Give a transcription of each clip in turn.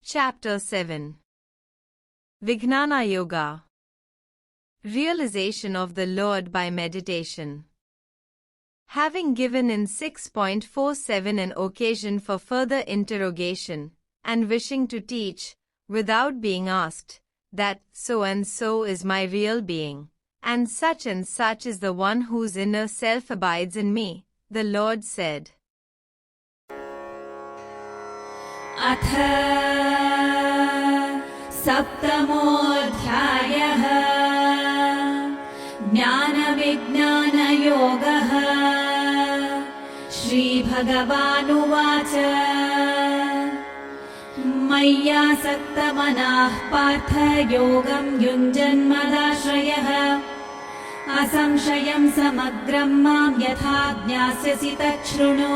Chapter 7 Vijnana Yoga Realization of the Lord by Meditation. Having given in 6.47 an occasion for further interrogation, and wishing to teach, without being asked, that so and so is my real being, and such is the one whose inner self abides in me, the Lord said. सप्तमोऽध्यायः ज्ञानविज्ञानयोगः श्रीभगवानुवाच मय्यासक्तमनाः पार्थ योगं युञ्जन्मदाश्रयः असंशयं समग्रं मां यथा ज्ञास्यसि तच्छृणु.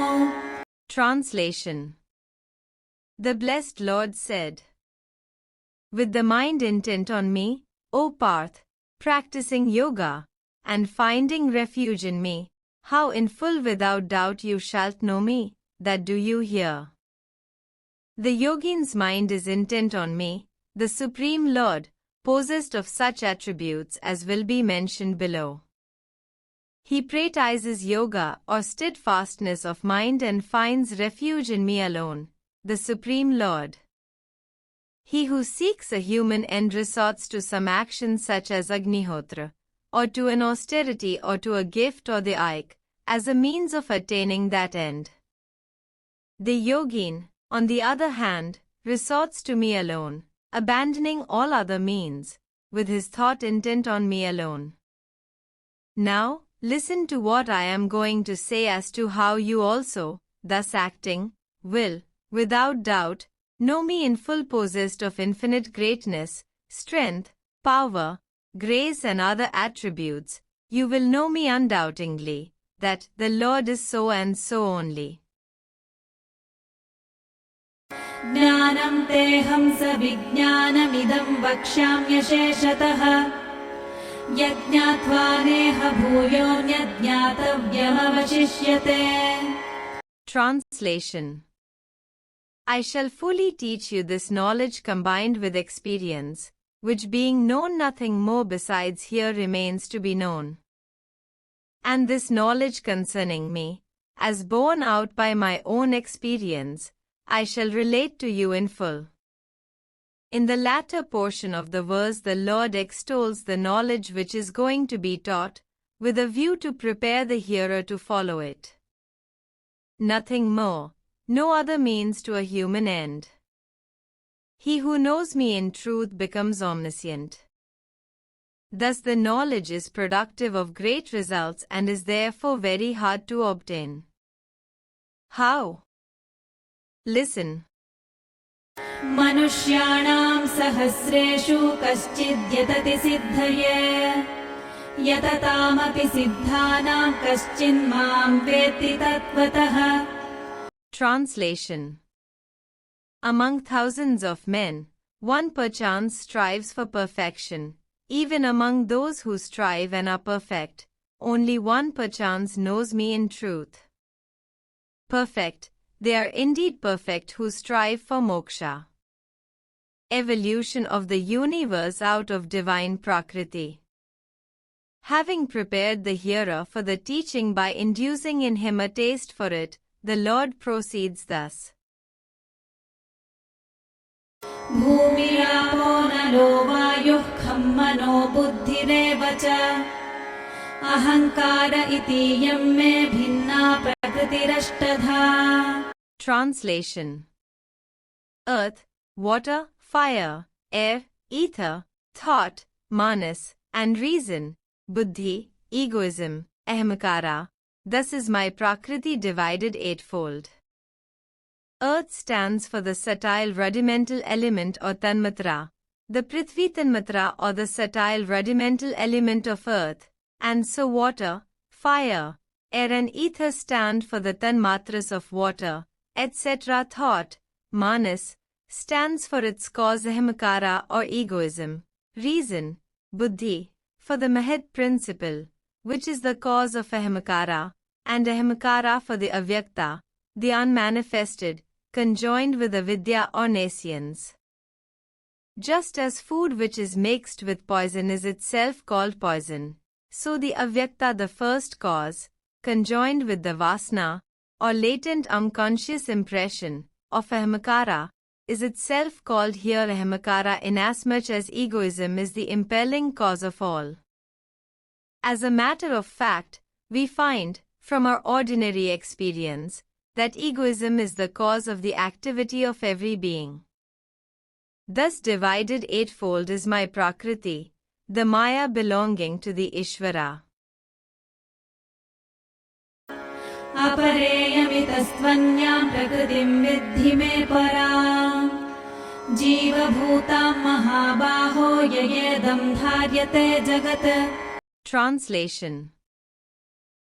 Translation. The blessed Lord said, with the mind intent on me, O Parth, practicing yoga, and finding refuge in me, how in full without doubt you shalt know me, that do you hear. The yogin's mind is intent on me, the Supreme Lord, possessed of such attributes as will be mentioned below. He practices yoga or steadfastness of mind and finds refuge in me alone, the Supreme Lord. He who seeks a human end resorts to some action such as Agnihotra, or to an austerity or to a gift or the like, as a means of attaining that end. The yogin, on the other hand, resorts to me alone, abandoning all other means, with his thought intent on me alone. Now, listen to what I am going to say as to how you also, thus acting, will, without doubt, know me in full, possessed of infinite greatness, strength, power, grace and other attributes. You will know me undoubtingly, that the Lord is so and so only. ज्ञानं तेऽहं सविज्ञानमिदं वक्ष्याम्यशेषतः यज्ञात्वा नेह भूयोऽन्यज्ञातव्यमवशिष्यते. Translation. I shall fully teach you this knowledge combined with experience, which being known nothing more besides here remains to be known. And this knowledge concerning me, as borne out by my own experience, I shall relate to you in full. In the latter portion of the verse the Lord extols the knowledge which is going to be taught, with a view to prepare the hearer to follow it. Nothing more. No other means to a human end. He who knows me in truth becomes omniscient. Thus the knowledge is productive of great results and is therefore very hard to obtain. How? Listen. मनुष्याणां सहस्रेषु कश्चिद्यतति सिद्धये यततामपि सिद्धानां कश्चिन्मां वेत्ति तत्त्वतः. Translation. Among thousands of men, one perchance strives for perfection. Even among those who strive and are perfect, only one perchance knows me in truth. Perfect, they are indeed perfect who strive for moksha. Evolution of the universe out of divine Prakriti. Having prepared the hearer for the teaching by inducing in him a taste for it, the Lord proceeds thus. भूमिरापो नलो वायुः खं मनो बुद्धिरेव च अहङ्कार इतीयं मे भिन्ना प्रकृतिरष्टधा. Translation. Earth, water, fire, air, ether, thought, manas, and reason, buddhi, egoism, ahamkara. Thus is my Prakriti divided eightfold. Earth stands for the subtle rudimental element or tanmatra, the Prithvi tanmatra or the subtle rudimental element of earth, and so water, fire, air and ether stand for the tanmatras of water, etc. Thought, manas, stands for its cause ahamkara or egoism, reason, buddhi, for the mahad principle, which is the cause of ahamkara, and ahamkara for the avyakta, the unmanifested, conjoined with avidya or nescience. Just as food which is mixed with poison is itself called poison, so the avyakta, the first cause, conjoined with the vasana, or latent unconscious impression, of ahamakara, is itself called here ahamakara, inasmuch as egoism is the impelling cause of all. As a matter of fact, we find, from our ordinary experience, that egoism is the cause of the activity of every being. Thus divided eightfold is my prakriti, the maya belonging to the Ishvara. अपरेयमितस्त्वन्यां प्रकृतिं विद्धि मे पराम् जीवभूतां महाबाहो ययेदं धार्यते जगत्. Translation.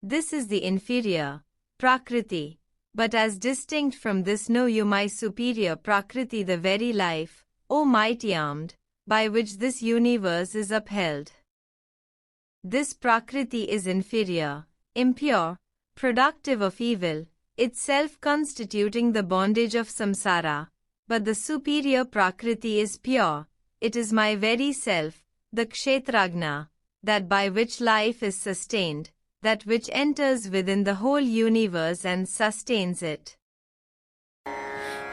This is the inferior, prakriti, but as distinct from this know you my superior prakriti, the very life, O mighty armed, by which this universe is upheld. This prakriti is inferior, impure, productive of evil, itself constituting the bondage of samsara, but the superior prakriti is pure, it is my very self, the kshetragna, that by which life is sustained, that which enters within the whole universe and sustains it.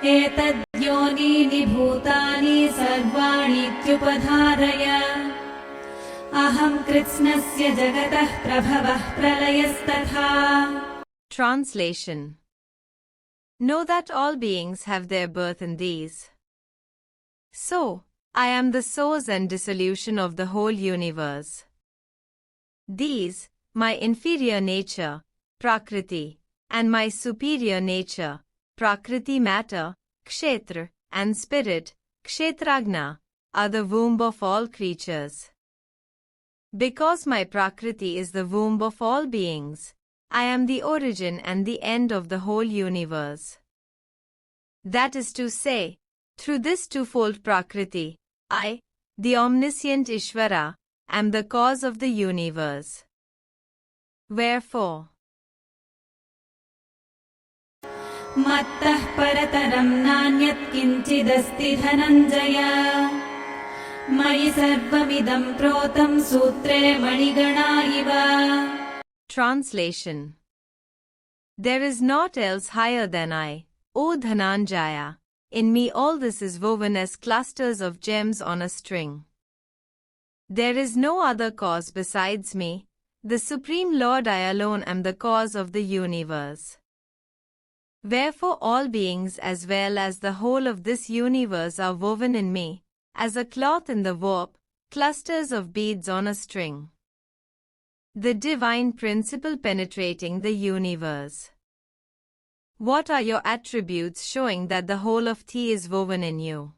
एतद्योनीनि भूतानि सर्वाणीत्युपधारय अहं कृत्स्नस्य जगतः प्रभवः प्रलयस्तथा. Translation. Know that all beings have their birth in these. So, I am the source and dissolution of the whole universe. These, my inferior nature, prakriti, and my superior nature, prakriti matter, kshetra, and spirit, kshetragna, are the womb of all creatures. Because my prakriti is the womb of all beings, I am the origin and the end of the whole universe. That is to say, through this twofold prakriti, I, the omniscient Ishvara, am the cause of the universe. Wherefore, मत्तः परतरं नान्यत् किञ्चिदस्ति धनञ्जय मयि सर्वमिदं प्रोतं सूत्रे मणिगणा इव. Translation. There is naught else higher than I, O Dhananjaya. In me all this is woven as clusters of gems on a string. There is no other cause besides me, the Supreme Lord. I alone am the cause of the universe. Wherefore all beings as well as the whole of this universe are woven in me, as a cloth in the warp, clusters of beads on a string. The divine principle penetrating the universe. What are your attributes showing that the whole of thee is woven in you?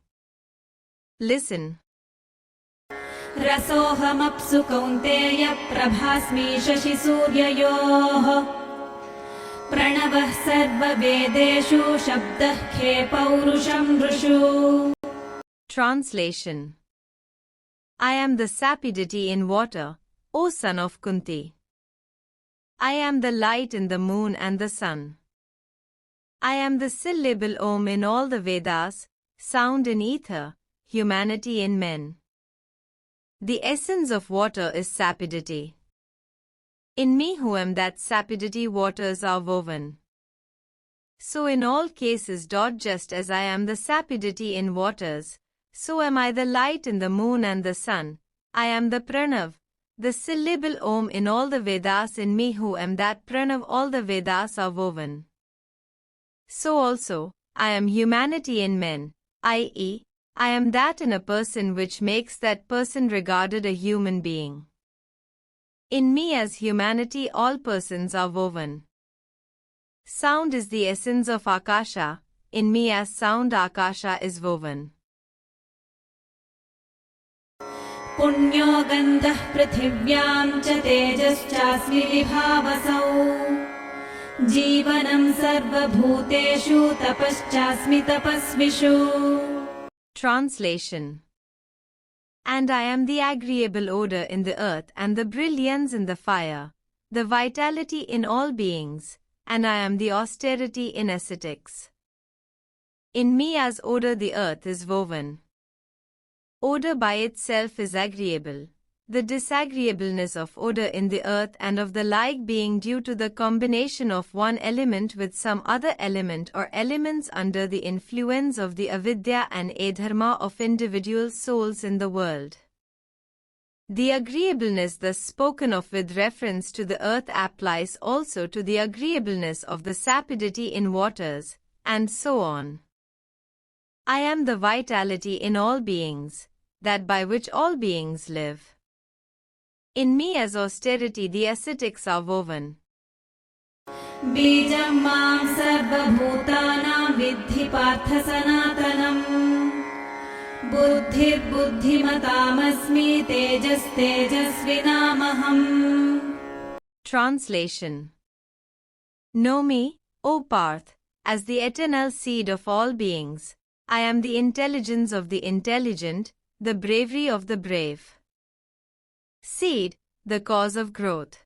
Listen. रसोऽहमप्सु कौन्तेय प्रभास्मि शशिसूर्ययोः प्रणवः सर्ववेदेषु शब्दः खे पौरुषं नृषु. Translation. I am the sapidity in water, O son of Kunti. I am the light in the moon and the sun. I am the syllable Om in all the Vedas, sound in ether, humanity in men. The essence of water is sapidity. In me who am that sapidity waters are woven. So in all cases just as I am the sapidity in waters, so am I the light in the moon and the sun. I am the pranav, the syllable Om in all the Vedas. In me who am that pranav all the Vedas are woven. So also, I am humanity in men, i.e., I am that in a person which makes that person regarded a human being. In me as humanity all persons are woven. Sound is the essence of Akasha, in me as sound Akasha is woven. पुण्यो गन्धः पृथिव्यां च तेजश्चास्मि विभावसौ जीवनं सर्वभूतेषु तपश्चास्मि तपस्विषु. Translation. And I am the agreeable odor in the earth and the brilliance in the fire, the vitality in all beings, and I am the austerity in ascetics. In me as odor the earth is woven. Odor by itself is agreeable, the disagreeableness of odor in the earth and of the like being due to the combination of one element with some other element or elements under the influence of the avidya and adharma of individual souls in the world. The agreeableness thus spoken of with reference to the earth applies also to the agreeableness of the sapidity in waters, and so on. I am the vitality in all beings, that by which all beings live. In me as austerity the ascetics are woven. Bijam mam sarva bhutanam vidhi partha sanatanam buddhir buddhimatamasmi tejas tejasvinamaham. Translation. Know me, O Parth, as the eternal seed of all beings. I am the intelligence of the intelligent, the bravery of the brave. Seed, the cause of growth.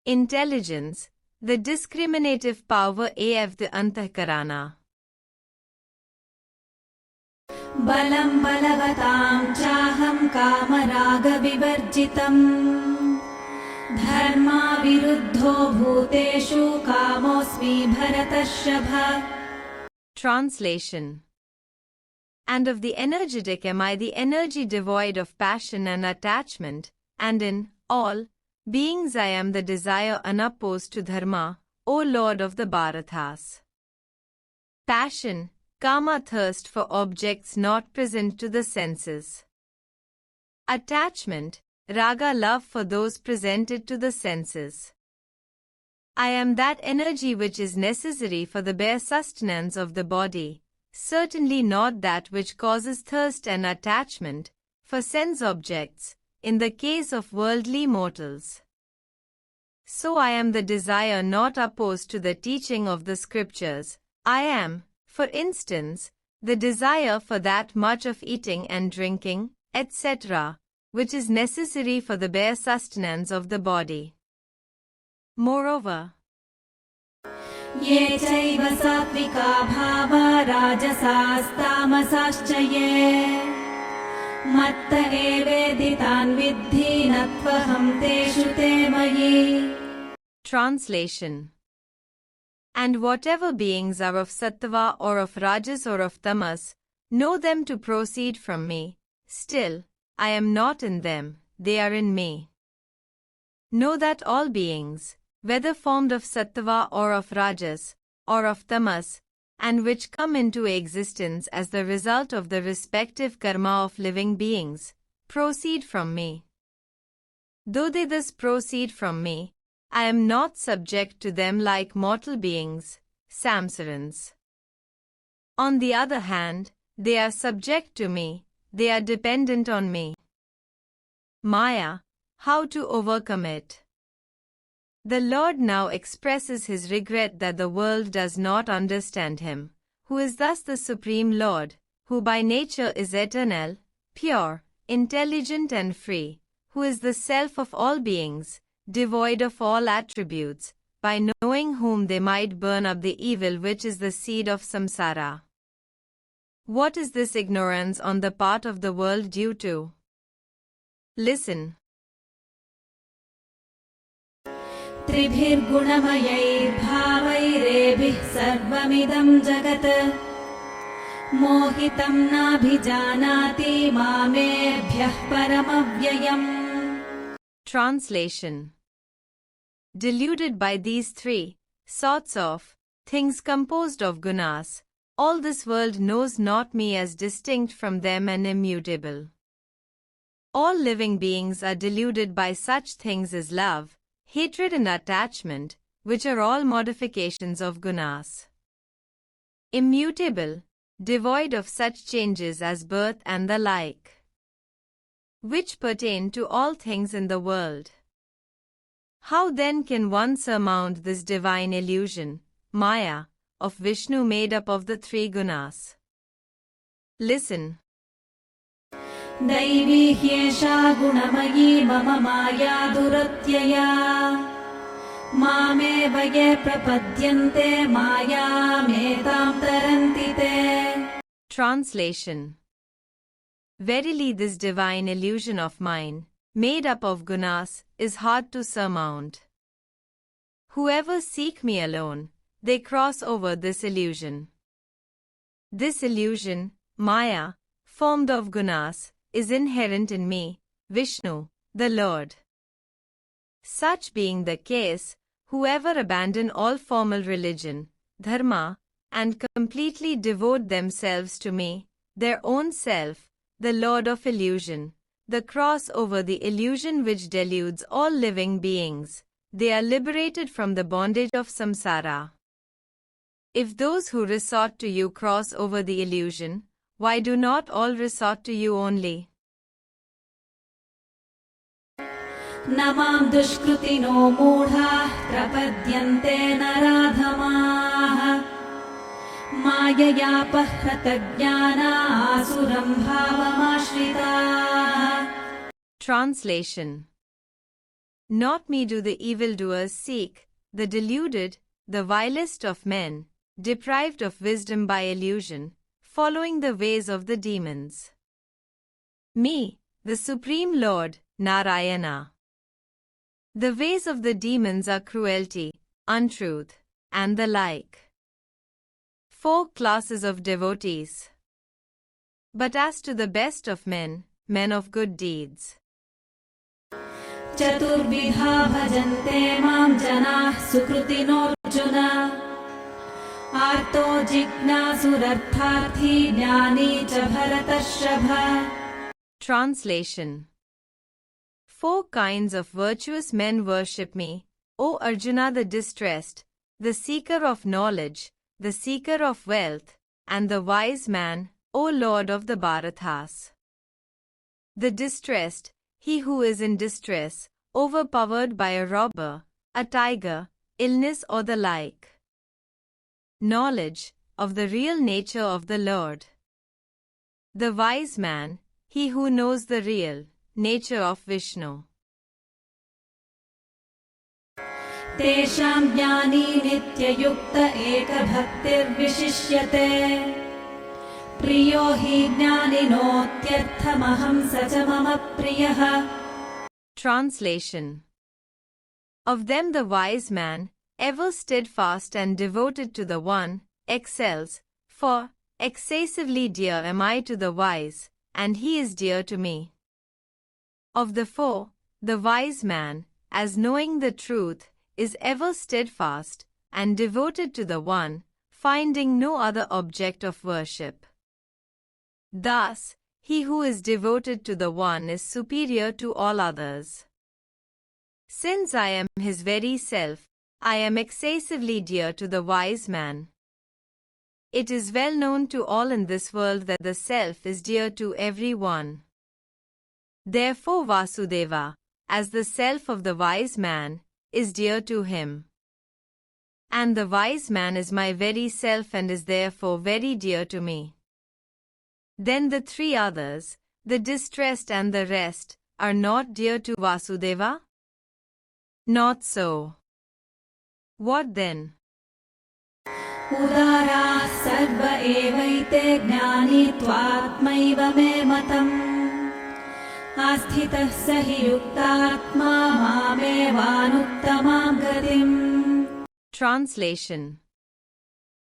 Intelligence, the discriminative power of the antahkarana. Balam balavatam chaham kamaraga vivarjitam dharma viruddho bhuteshu kamosmi bharatashabha. Translation. And of the energetic am I the energy devoid of passion and attachment, and in all beings I am the desire unopposed to dharma, O Lord of the Bharatas. Passion, kama thirst for objects not present to the senses. Attachment, raga love for those presented to the senses. I am that energy which is necessary for the bare sustenance of the body, certainly not that which causes thirst and attachment for sense objects, in the case of worldly mortals. So I am the desire not opposed to the teaching of the scriptures. I am, for instance, the desire for that much of eating and drinking, etc., which is necessary for the bare sustenance of the body. Moreover, Ye chaiva satvika bhava rajasastamasascha ye matta eveditan vidhi natvaham teshu te mayi. Translation. And whatever beings are of sattva or of rajas or of tamas, know them to proceed from me. Still, I am not in them, they are in me. Know that all beings, whether formed of sattva or of rajas, or of tamas, and which come into existence as the result of the respective karma of living beings, proceed from me. Though they thus proceed from me, I am not subject to them like mortal beings, samsarans. On the other hand, they are subject to me, they are dependent on me. Maya, how to overcome it? The Lord now expresses his regret that the world does not understand him, who is thus the Supreme Lord, who by nature is eternal, pure, intelligent and free, who is the self of all beings, devoid of all attributes, by knowing whom they might burn up the evil which is the seed of samsara. What is this ignorance on the part of the world due to? Listen. त्रिभिर्गुणमयैर्भावैरेभिः सर्वमिदं जगत् मोहितं नाभिजानाति मामेभ्यः परमव्ययम्. Translation. Deluded by these three sorts of things composed of gunas, all this world knows not me as distinct from them and immutable. All living beings are deluded by such things as love, hatred and attachment, which are all modifications of gunas. Immutable, devoid of such changes as birth and the like, which pertain to all things in the world. How then can one surmount this divine illusion, Maya, of Vishnu made up of the three gunas? Listen. दैवी ह्येषा गुणमयी मम माया दुरत्यया मामेव ये प्रपद्यन्ते मायामेतां तरन्ति ते. Translation. Verily this divine illusion of mine, made up of gunas, is hard to surmount. Whoever seek me alone, they cross over this illusion. This illusion, Maya, formed of gunas, is inherent in me, Vishnu, the Lord. Such being the case, whoever abandon all formal religion, dharma, and completely devote themselves to me, their own self, the Lord of illusion, the cross over the illusion which deludes all living beings, they are liberated from the bondage of samsara. If those who resort to you cross over the illusion, why do not all resort to you only? Namam dushkrutino mudha prapadyante naradhamaah Mayaya pahrata jnana asuram bhavamashritah. Translation. Not me do the evildoers seek, the deluded, the vilest of men, deprived of wisdom by illusion, following the ways of the demons. Me, the Supreme Lord, Narayana. The ways of the demons are cruelty, untruth, and the like. 4 classes of devotees. But as to the best of men, men of good deeds. Chaturvidha bhajante mam janah sukrutinarjuna Arto jignasurartharthi jnani cha bharatashrabha. Translation. 4 kinds of virtuous men worship me, O Arjuna, the distressed, the seeker of knowledge, the seeker of wealth, and the wise man, O Lord of the Bharatas. The distressed, he who is in distress, overpowered by a robber, a tiger, illness or the like. Knowledge of the real nature of the Lord. The wise man, he who knows the real nature of Vishnu. Tesham jnani nityayukta ekabhaktir vishishyate Priyo hi jnaninotyarthamaham sacha mama priyah. Translation. Of them the wise man, ever steadfast and devoted to the One, excels, for excessively dear am I to the wise, and he is dear to me. Of the 4, the wise man, as knowing the truth, is ever steadfast and devoted to the One, finding no other object of worship. Thus, he who is devoted to the One is superior to all others. Since I am his very self, I am excessively dear to the wise man. It is well known to all in this world that the self is dear to everyone. Therefore Vasudeva, as the self of the wise man, is dear to him. And the wise man is my very self and is therefore very dear to me. Then the 3 others, the distressed and the rest, are not dear to Vasudeva? Not so. What then? Udara sarva evaite jnani tvatmaiva me matam Asthitah sahi yuktatma mamevānuttamāṃ gatim. Translation.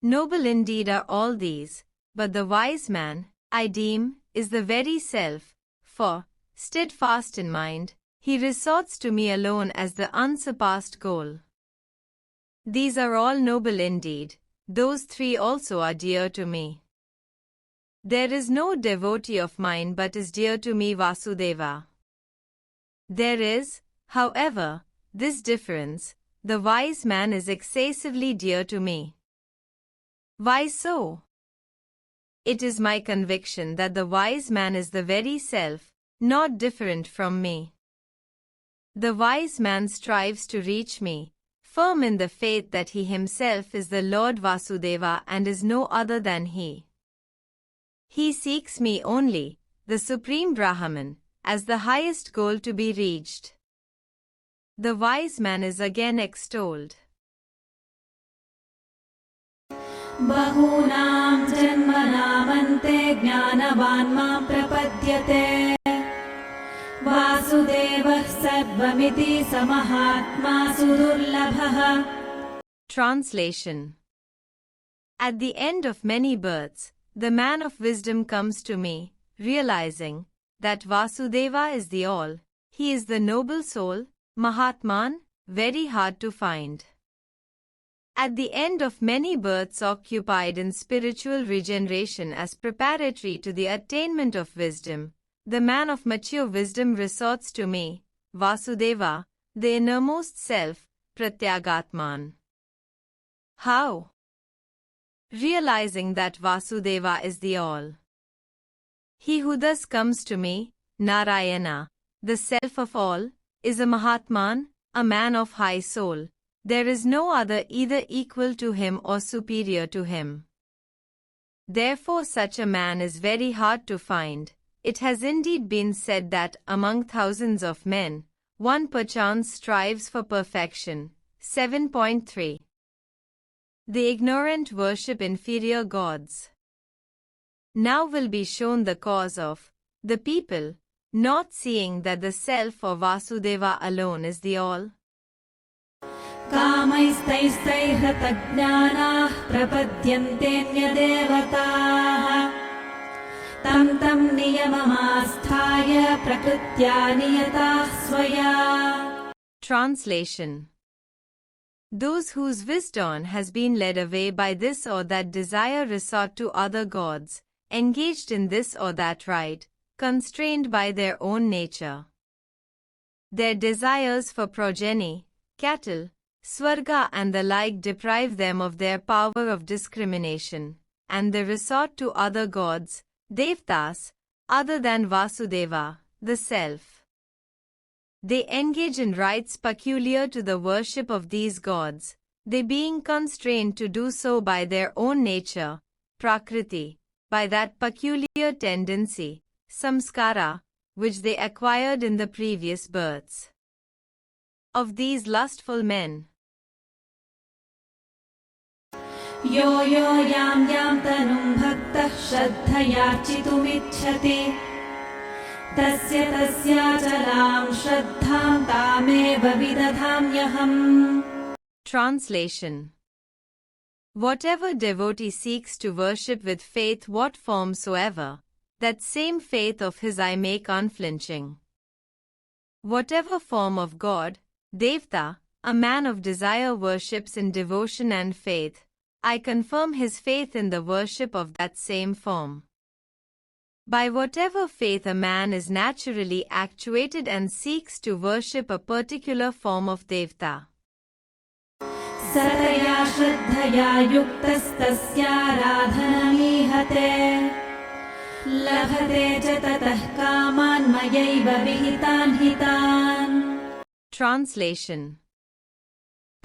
Noble indeed are all these, but the wise man, I deem, is the very self, for, steadfast in mind, he resorts to me alone as the unsurpassed goal. These are all noble indeed, those 3 also are dear to me. There is no devotee of mine but is dear to me Vasudeva. There is, however, this difference, the wise man is excessively dear to me. Why so? It is my conviction that the wise man is the very self, not different from me. The wise man strives to reach me, firm in the faith that he himself is the Lord Vasudeva and is no other than he. He seeks me only, the Supreme Brahman, as the highest goal to be reached. The wise man is again extolled. बहूनां जन्मनामन्ते ज्ञानवान् मां प्रपद्यते वासुदेवः सर्वमिति स महात्मा सुदुर्लभः. Translation. At the end of many births, the man of wisdom comes to me, realizing that Vasudeva is the all. He is the noble soul, Mahatman, very hard to find. At the end of many births occupied in spiritual regeneration as preparatory to the attainment of wisdom, the man of mature wisdom resorts to me, Vasudeva, the innermost self, Pratyagatman. How? Realizing that Vasudeva is the all. He who thus comes to me, Narayana, the self of all, is a Mahatman, a man of high soul. There is no other either equal to him or superior to him. Therefore such a man is very hard to find. It has indeed been said that among thousands of men, one perchance strives for perfection. 7.3. The ignorant worship inferior gods. Now will be shown the cause of the people not seeing that the self or Vasudeva alone is the all. कामैस्तैस्तैहृतज्ञानाः प्रपद्यन्तेऽन्यदेवताः तं तं नियममास्थाय प्रकृत्या नियताः स्वया. Translation. Those whose wisdom has been led away by this or that desire resort to other gods, engaged in this or that rite, constrained by their own nature. Their desires for progeny, cattle, Swarga and the like deprive them of their power of discrimination, and they resort to other gods, devtas, other than Vasudeva, the self. They engage in rites peculiar to the worship of these gods, they being constrained to do so by their own nature, prakriti, by that peculiar tendency, samskara, which they acquired in the previous births. Of these lustful men, यो यो यां यां तनुं भक्तः श्रद्धयार्चितुमिच्छति तस्य तस्याचलां श्रद्धां तामेव विदधाम्यहम्. Translation. Whatever devotee seeks to worship with faith what form soever, that same faith of his I make unflinching. Whatever form of God, Devta, a man of desire worships in devotion and faith, I confirm his faith in the worship of that same form. By whatever faith a man is naturally actuated and seeks to worship a particular form of Devta. Sataya shraddhaya yuktastasyaradhanamihate labhate cha tatah kaman mayaiva vihitan hitan. Translation.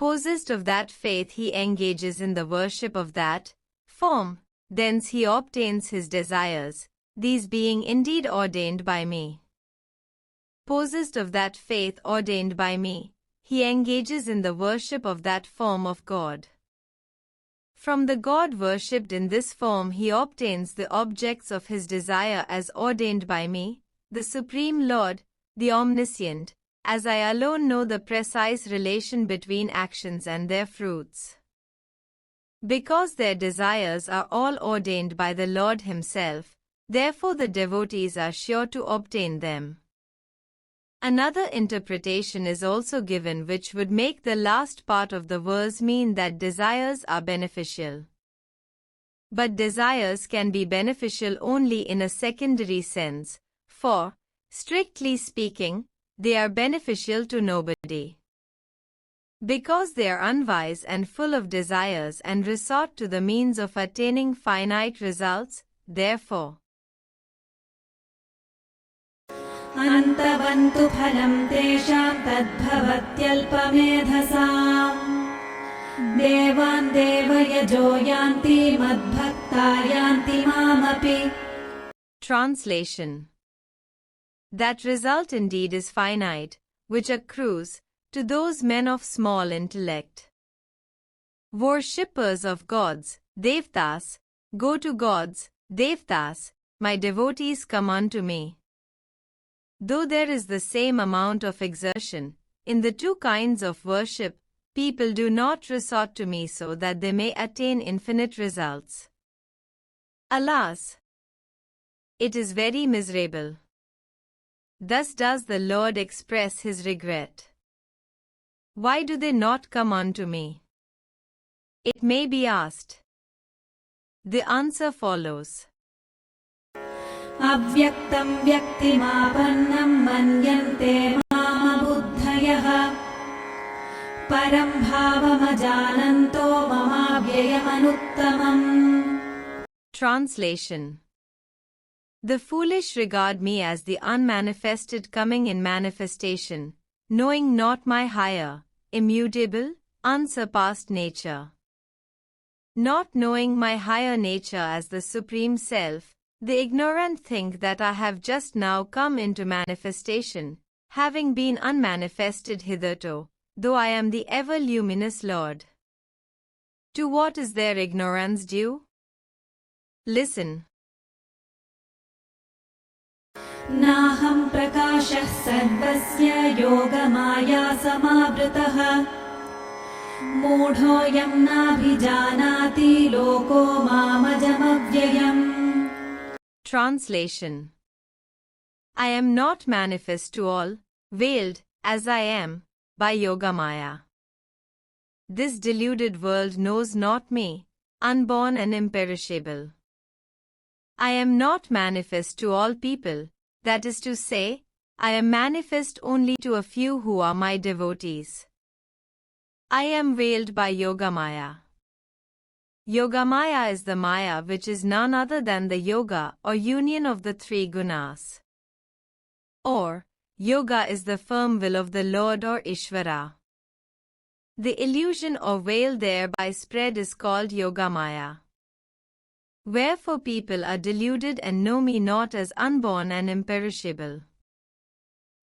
Possessed of that faith he engages in the worship of that form, thence he obtains his desires, these being indeed ordained by me. Possessed of that faith ordained by me, he engages in the worship of that form of God. From the God worshipped in this form he obtains the objects of his desire as ordained by me, the Supreme Lord, the Omniscient, as I alone know the precise relation between actions and their fruits. Because their desires are all ordained by the Lord Himself, therefore the devotees are sure to obtain them. Another interpretation is also given which would make the last part of the verse mean that desires are beneficial. But desires can be beneficial only in a secondary sense, for, strictly speaking, they are beneficial to nobody. Because they are unwise and full of desires and resort to the means of attaining finite results, therefore. Antavantu phalam tesham tadbhavatyalpamedhasam devan devayajo yanti madbhakta yanti mamapi. Translation. That result indeed is finite, which accrues to those men of small intellect. Worshippers of gods, Devtas, go to gods, Devtas, my devotees come unto me. Though there is the same amount of exertion in the two kinds of worship, people do not resort to me so that they may attain infinite results. Alas! It is very miserable. Thus does the Lord express his regret. Why do they not come unto me? It may be asked. The answer follows. अव्यक्तं व्यक्तिमापन्नं मन्यन्ते मामबुद्धयः परं भावमजानन्तो ममाव्ययमनुत्तमम्. Translation. The foolish regard me as the unmanifested coming in manifestation, knowing not my higher, immutable, unsurpassed nature. Not knowing my higher nature as the Supreme Self, the ignorant think that I have just now come into manifestation, having been unmanifested hitherto, though I am the ever-luminous Lord. To what is their ignorance due? Listen. नाहं प्रकाशः सर्वस्य योगमाया समावृतः मूढोऽयं नाभिजानाति लोको मामजमव्ययम्. Translation. I am not manifest to all, veiled, as I am, by Yogamaya. This deluded world knows not me, unborn and imperishable. I am not manifest to all people, that is to say, I am manifest only to a few who are my devotees. I am veiled by Yogamaya. Yogamaya is the Maya which is none other than the yoga or union of the three gunas. Or, yoga is the firm will of the Lord or Ishvara. The illusion or veil thereby spread is called Yogamaya. Wherefore people are deluded and know me not as unborn and imperishable.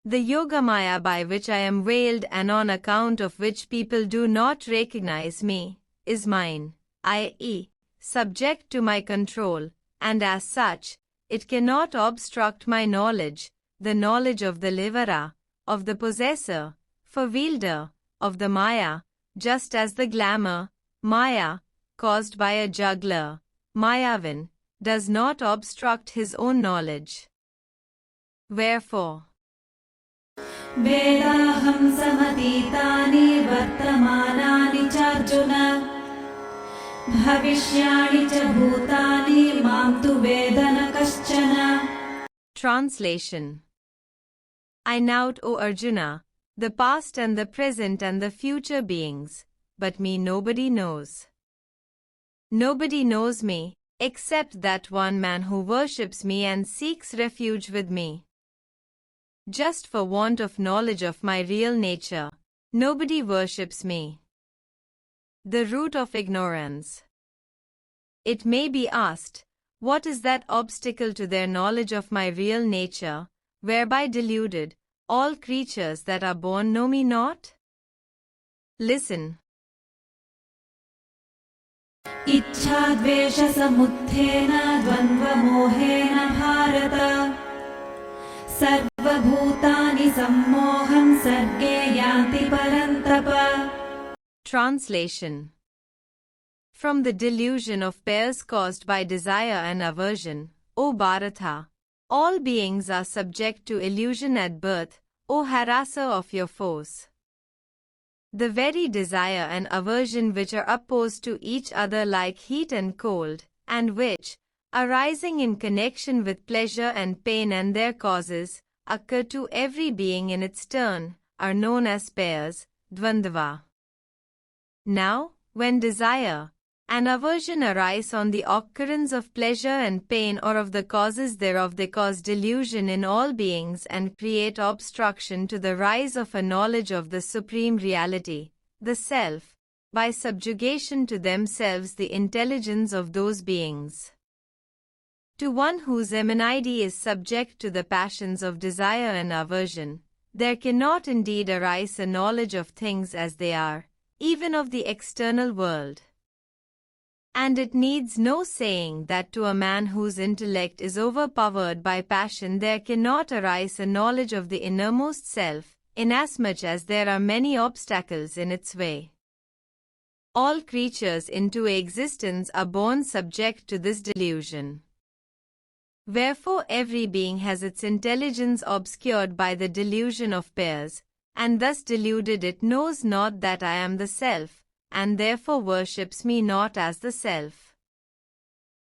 The Yogamaya by which I am veiled and on account of which people do not recognize me, is mine, i.e., subject to my control, and as such, it cannot obstruct my knowledge, the knowledge of the livera, of the possessor, for wielder, of the Maya, just as the glamour, Maya, caused by a juggler, Mayavin, does not obstruct his own knowledge. Wherefore, वेदाहं समतीतानि वर्तमानानि चार्जुन भविष्याणि च भूतानि मां तु वेद न कश्चन. Translation. I note, O Arjuna, the past and the present and the future beings, but me nobody knows. Nobody knows me, except that one man who worships me and seeks refuge with me. Just for want of knowledge of my real nature, nobody worships me. The root of ignorance. It may be asked, what is that obstacle to their knowledge of my real nature, whereby deluded, all creatures that are born know me not? Listen. इच्छाद्वेषसमुत्थेन द्वन्द्वमोहेन Bharat सर्वभूतानि सम्मोहं सर्गे यान्ति परन्तप. Translation. From the delusion of pairs caused by desire and aversion, O Bharatha, all beings are subject to illusion at birth, O harasser of your foes. The very desire and aversion which are opposed to each other like heat and cold, and which, arising in connection with pleasure and pain and their causes, occur to every being in its turn, are known as pairs, dvandva. Now, when desire and aversion arise on the occurrence of pleasure and pain or of the causes thereof, they cause delusion in all beings and create obstruction to the rise of a knowledge of the Supreme Reality, the Self, by subjugation to themselves the intelligence of those beings. To one whose emanity is subject to the passions of desire and aversion, there cannot indeed arise a knowledge of things as they are, even of the external world. And it needs no saying that to a man whose intellect is overpowered by passion there cannot arise a knowledge of the innermost self, inasmuch as there are many obstacles in its way. All creatures into existence are born subject to this delusion. Wherefore every being has its intelligence obscured by the delusion of pairs, and thus deluded it knows not that I am the self, and therefore worships me not as the self.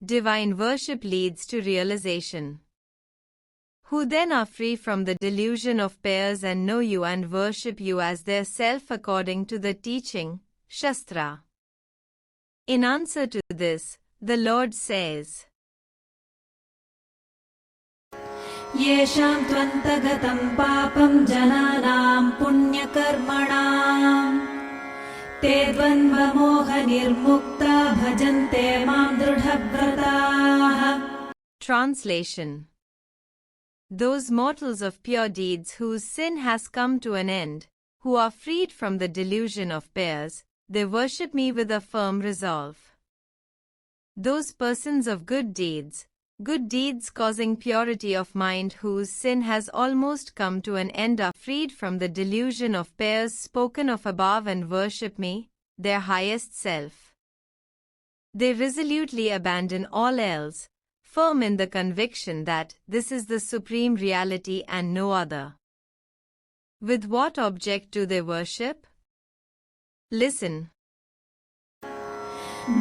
Divine worship leads to realization. Who then are free from the delusion of pairs and know you and worship you as their self according to the teaching, Shastra. In answer to this, the Lord says, येषां त्वन्तगतं पापं जनानां पुण्यकर्मणां ते द्वन्द्वमोहनिर्मुक्ता भजन्ते मां दृढव्रताः. Translation. Those mortals of pure deeds whose sin has come to an end, who are freed from the delusion of pairs, they worship me with a firm resolve. Those persons of good deeds causing purity of mind whose sin has almost come to an end are freed from the delusion of pairs spoken of above and worship me, their highest self. They resolutely abandon all else, firm in the conviction that this is the supreme reality and no other. With what object do they worship? Listen.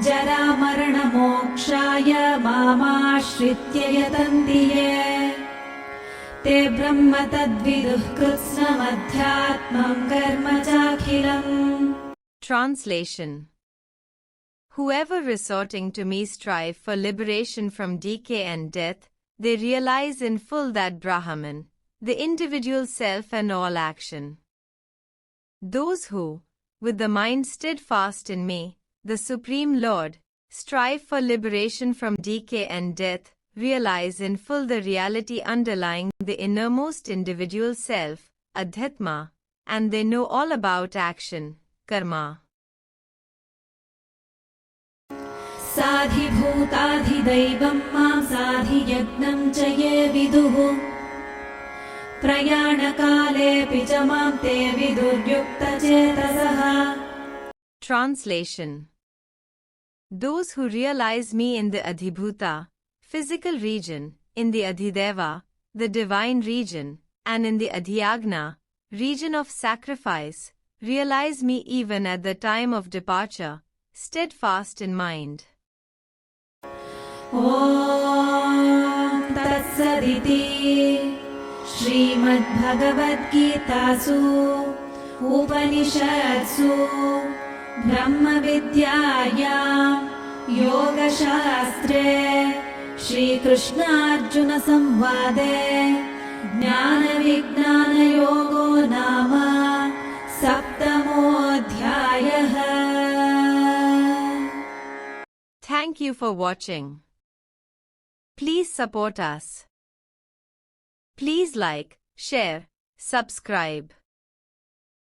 जरामरणमोक्षाय मामाश्रित्य यतन्ति ये ते ब्रह्म तद्विदुः कृत्स्नमध्यात्मं कर्म चाखिलम्. Translation. Whoever resorting to me strive for liberation from decay and death, they realize in full that Brahman, the individual self and all action. Those who, with the mind steadfast in me, the Supreme Lord, strive for liberation from decay and death, realize in full the reality underlying the innermost individual self, Adhyatma, and they know all about action, Karma. साधिभूताधिदैवं मां साधियज्ञं च ये विदुः प्रयाणकालेऽपि च मां ते विदुर्युक्तचेतसः. Translation. Those who realize me in the Adhibhuta, physical region, in the Adhideva, the divine region, and in the Adhyagna, region of sacrifice, realize me even at the time of departure, steadfast in mind. ॐ तत्सदिति श्रीमद्भगवद्गीतासु उपनिषत्सु ब्रह्मविद्यायां योगशास्त्रे श्रीकृष्णार्जुनसंवादे ज्ञानविज्ञानयोगो नाम सप्तमोऽध्यायः. Thank you for watching. Please support us. Please like, share, subscribe.